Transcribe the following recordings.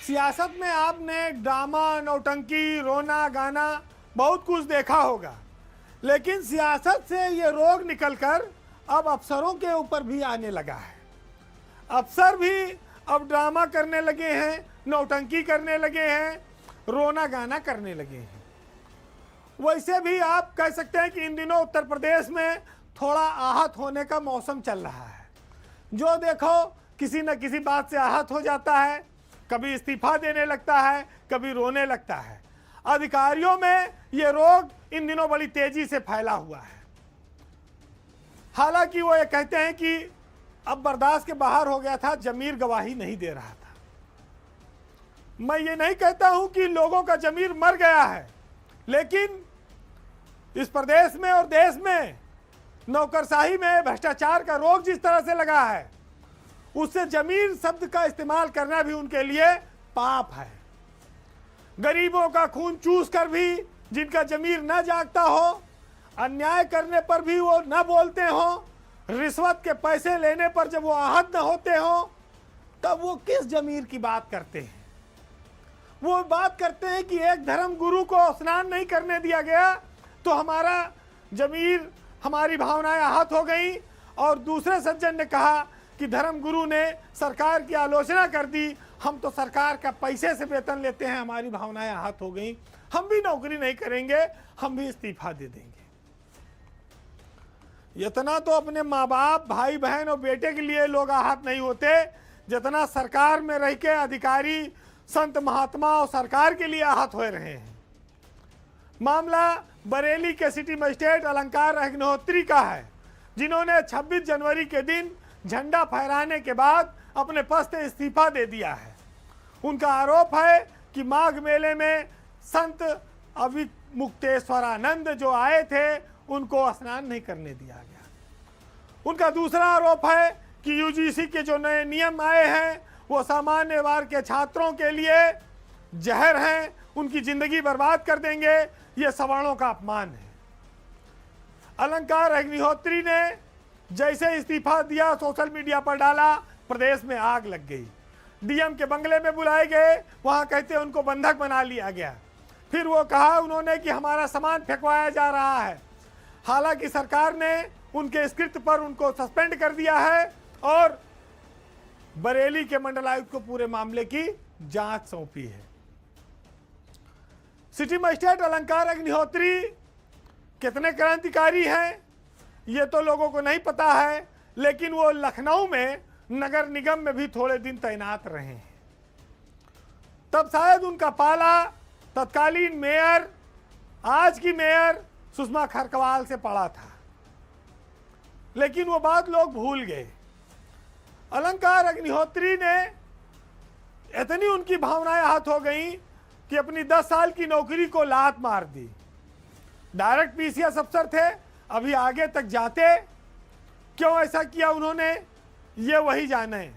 सियासत में आपने ड्रामा, नौटंकी, रोना गाना बहुत कुछ देखा होगा, लेकिन सियासत से ये रोग निकलकर अब अफसरों के ऊपर भी आने लगा है। अफसर भी अब ड्रामा करने लगे हैं, नौटंकी करने लगे हैं, रोना गाना करने लगे हैं। वैसे भी आप कह सकते हैं कि इन दिनों उत्तर प्रदेश में थोड़ा आहत होने का मौसम चल रहा है। जो देखो किसी न किसी बात से आहत हो जाता है, कभी इस्तीफा देने लगता है, कभी रोने लगता है। अधिकारियों में ये रोग इन दिनों बड़ी तेजी से फैला हुआ है। हालांकि वो ये कहते हैं कि अब बर्दाश्त के बाहर हो गया था, जमीर गवाही नहीं दे रहा था। मैं ये नहीं कहता हूं कि लोगों का जमीर मर गया है, लेकिन इस प्रदेश में और देश में नौकरशाही में भ्रष्टाचार का रोग जिस तरह से लगा है, उससे जमीर शब्द का इस्तेमाल करना भी उनके लिए पाप है। गरीबों का खून चूस कर भी जिनका जमीर न जागता हो, अन्याय करने पर भी वो न बोलते हो, रिश्वत के पैसे लेने पर जब वो आहत न होते हो, तब वो किस जमीर की बात करते हैं? वो बात करते हैं कि एक धर्म गुरु को स्नान नहीं करने दिया गया तो हमारा जमीर, हमारी भावनाएं आहत हो गई, और दूसरे सज्जन ने कहा कि धर्म गुरु ने सरकार की आलोचना कर दी, हम तो सरकार का पैसे से वेतन लेते हैं, हमारी भावनाएं आहत हो गई, हम भी नौकरी नहीं करेंगे, हम भी इस्तीफा दे देंगे। इतना तो अपने माँ बाप, भाई बहन और बेटे के लिए लोग आहत नहीं होते, जितना सरकार में रह के अधिकारी, संत महात्मा और सरकार के लिए आहत हो रहे हैं। मामला बरेली के सिटी मजिस्ट्रेट अलंकार अग्निहोत्री का है, जिन्होंने 26 जनवरी के दिन झंडा फहराने के बाद अपने पद से इस्तीफा दे दिया है। उनका आरोप है कि माघ मेले में संत अविमुक्तेश्वरानंद जो आए थे, उनको स्नान नहीं करने दिया गया। उनका दूसरा आरोप है कि यूजीसी के जो नए नियम आए हैं वो सामान्य वर्ग के छात्रों के लिए जहर हैं, उनकी जिंदगी बर्बाद कर देंगे, ये सवर्णों का अपमान है। अलंकार अग्निहोत्री ने जैसे इस्तीफा दिया, सोशल मीडिया पर डाला, प्रदेश में आग लग गई। डीएम के बंगले में बुलाए गए, वहां कहते उनको बंधक बना लिया गया। फिर वो कहा उन्होंने कि हमारा सामान फेंकवाया जा रहा है। हालांकि सरकार ने उनके स्क्रिप्ट पर उनको सस्पेंड कर दिया है और बरेली के मंडलायुक्त को पूरे मामले की जांच सौंपी है। सिटी मजिस्ट्रेट अलंकार अग्निहोत्री कितने क्रांतिकारी हैं ये तो लोगों को नहीं पता है, लेकिन वो लखनऊ में नगर निगम में भी थोड़े दिन तैनात रहे हैं। तब शायद उनका पाला तत्कालीन मेयर, आज की मेयर सुषमा खरकवाल से पड़ा था, लेकिन वो बात लोग भूल गए। अलंकार अग्निहोत्री ने इतनी उनकी भावनाएं आहत हो गई कि अपनी 10 साल की नौकरी को लात मार दी। डायरेक्ट पीसीएस अफसर थे, अभी आगे तक जाते। क्यों ऐसा किया उन्होंने, ये वही जाने।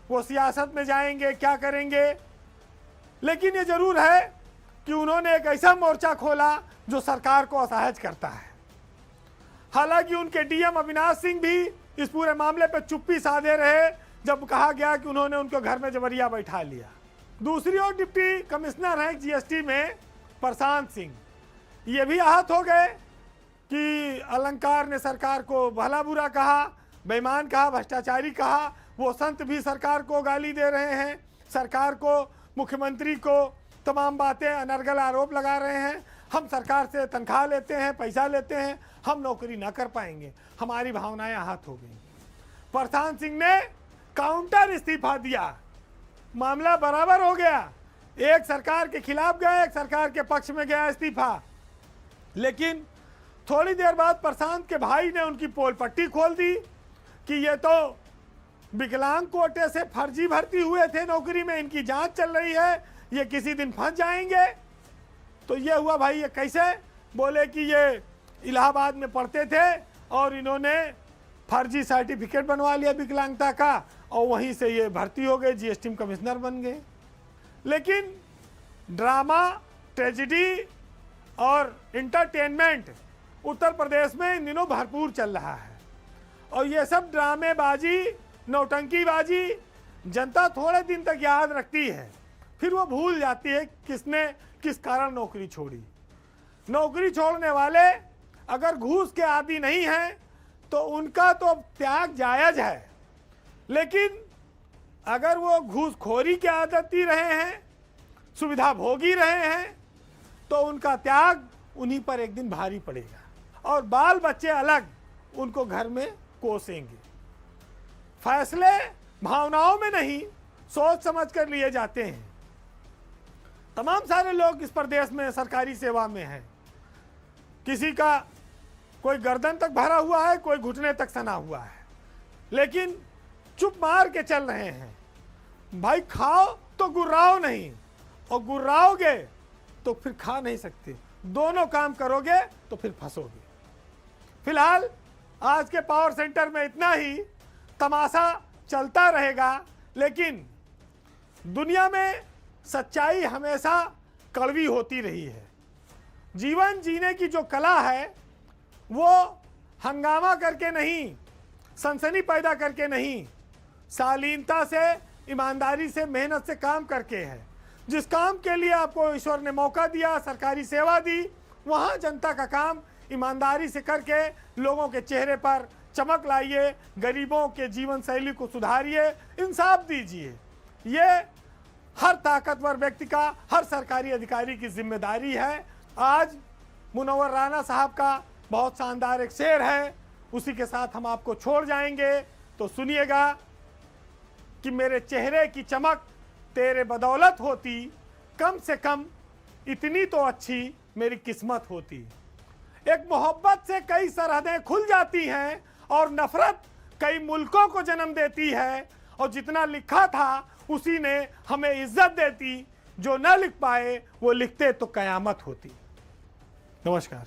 वो सियासत में जाएंगे, क्या करेंगे, लेकिन ये जरूर है कि उन्होंने एक ऐसा मोर्चा खोला जो सरकार को असहज करता है। हालांकि उनके डीएम अविनाश सिंह भी इस पूरे मामले पर चुप्पी साधे रहे जब कहा गया कि उन्होंने उनको घर में जबरिया बैठा लिया। दूसरी ओर डिप्टी कमिश्नर हैं जीएसटी में प्रशांत सिंह, ये भी आहत हो गए कि अलंकार ने सरकार को भला बुरा कहा, बेईमान कहा, भ्रष्टाचारी कहा। वो संत भी सरकार को गाली दे रहे हैं, सरकार को, मुख्यमंत्री को तमाम बातें, अनर्गल आरोप लगा रहे हैं। हम सरकार से तनख्वाह लेते हैं, पैसा लेते हैं, हम नौकरी ना कर पाएंगे, हमारी भावनाएं आहत हो गई। प्रशांत सिंह ने काउंटर इस्तीफा दिया, मामला बराबर हो गया। एक सरकार के खिलाफ गया, एक सरकार के पक्ष में गया इस्तीफा। लेकिन थोड़ी देर बाद प्रशांत के भाई ने उनकी पोल पट्टी खोल दी कि ये तो विकलांग कोटे से फर्जी भर्ती हुए थे नौकरी में, इनकी जांच चल रही है, ये किसी दिन फंस जाएंगे। तो ये हुआ भाई, ये कैसे? बोले कि ये इलाहाबाद में पढ़ते थे और इन्होंने फर्जी सर्टिफिकेट बनवा लिया विकलांगता का, और वहीं से ये भर्ती हो गए, जीएसटी में कमिश्नर बन गए। लेकिन ड्रामा, ट्रेजिडी और इंटरटेनमेंट उत्तर प्रदेश में इन दिनों भरपूर चल रहा है, और ये सब ड्रामेबाजी, नौटंकीबाजी जनता थोड़े दिन तक याद रखती है। फिर वो भूल जाती है किसने किस कारण नौकरी छोड़ी। नौकरी छोड़ने वाले अगर घूस के आदी नहीं हैं तो उनका तो त्याग जायज है, लेकिन अगर वो घूसखोरी के आदती रहे हैं, सुविधा भोगी रहे हैं, तो उनका त्याग उन्हीं पर एक दिन भारी पड़ेगा और बाल बच्चे अलग उनको घर में कोसेंगे। फैसले भावनाओं में नहीं, सोच समझ कर लिए जाते हैं। तमाम सारे लोग इस प्रदेश में सरकारी सेवा में हैं। किसी का कोई गर्दन तक भरा हुआ है, कोई घुटने तक सना हुआ है, लेकिन चुप मार के चल रहे हैं। भाई खाओ तो गुर्राओ नहीं, और गुर्राओगे तो फिर खा नहीं सकते। दोनों काम करोगे तो फिर फंसोगे। फिलहाल आज के पावर सेंटर में इतना ही। तमाशा चलता रहेगा, लेकिन दुनिया में सच्चाई हमेशा कड़वी होती रही है। जीवन जीने की जो कला है वो हंगामा करके नहीं, सनसनी पैदा करके नहीं, शालीनता से, ईमानदारी से, मेहनत से काम करके है। जिस काम के लिए आपको ईश्वर ने मौका दिया, सरकारी सेवा दी, वहाँ जनता का काम ईमानदारी से करके लोगों के चेहरे पर चमक लाइए, गरीबों के जीवन शैली को सुधारिए, इंसाफ दीजिए। ये हर ताकतवर व्यक्ति का, हर सरकारी अधिकारी की जिम्मेदारी है। आज मुनव्वर राना साहब का बहुत शानदार एक शेर है, उसी के साथ हम आपको छोड़ जाएंगे। तो सुनिएगा कि मेरे चेहरे की चमक तेरे बदौलत होती, कम से कम इतनी तो अच्छी मेरी किस्मत होती। एक मोहब्बत से कई सरहदें खुल जाती हैं और नफरत कई मुल्कों को जन्म देती है, और जितना लिखा था उसी ने हमें इज्जत देती। जो न लिख पाए वो लिखते तो कयामत होती। नमस्कार।